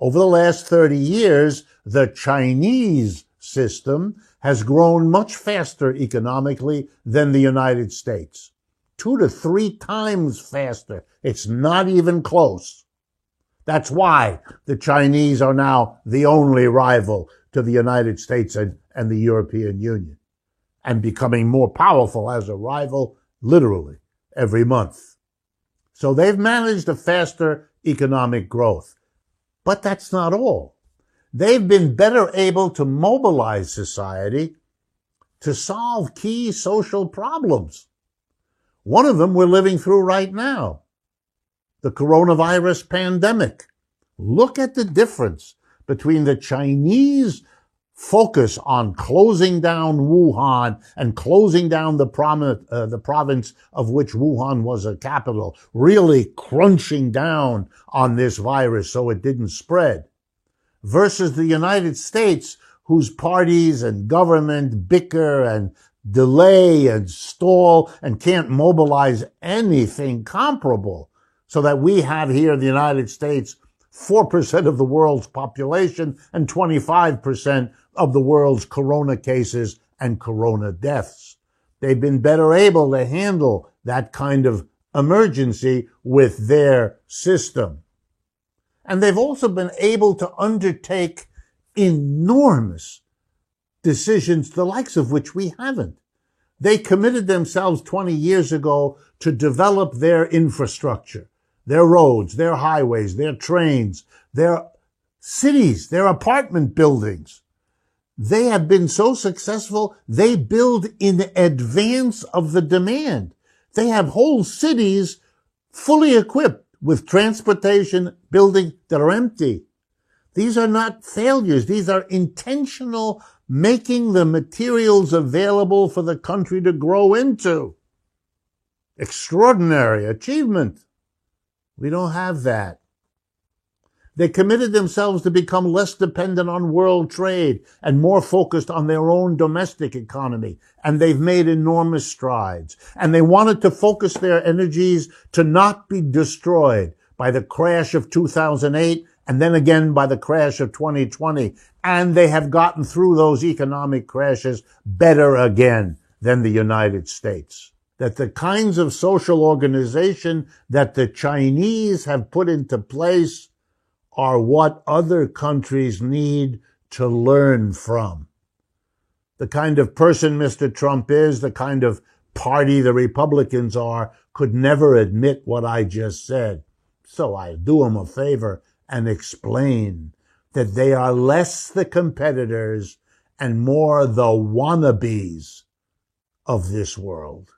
Over the last 30 years, the Chinese system has grown much faster economically than the United States. 2 to 3 times faster. It's not even close. That's why the Chinese are now the only rival to the United States and the European Union, and becoming more powerful as a rival, literally, every month. So they've managed a faster economic growth. But that's not all. They've been better able to mobilize society to solve key social problems. One of them we're living through right now, the coronavirus pandemic. Look at the difference between the Chinese focus on closing down Wuhan and closing down the province of which Wuhan was a capital, really crunching down on this virus so it didn't spread, versus the United States, whose parties and government bicker and delay and stall and can't mobilize anything comparable, so that we have here in the United States 4% of the world's population and 25% of the world's corona cases and corona deaths. They've been better able to handle that kind of emergency with their system. And they've also been able to undertake enormous decisions, the likes of which we haven't. They committed themselves 20 years ago to develop their infrastructure, their roads, their highways, their trains, their cities, their apartment buildings. They have been so successful, they build in advance of the demand. They have whole cities fully equipped with transportation buildings that are empty. These are not failures. These are intentional, making the materials available for the country to grow into. Extraordinary achievement. We don't have that. They committed themselves to become less dependent on world trade and more focused on their own domestic economy. And they've made enormous strides. And they wanted to focus their energies to not be destroyed by the crash of 2008 and then again by the crash of 2020. And they have gotten through those economic crashes better again than the United States. That the kinds of social organization that the Chinese have put into place are what other countries need to learn from. The kind of person Mr. Trump is, the kind of party the Republicans are, could never admit what I just said. So I do him a favor and explain that they are less the competitors and more the wannabes of this world.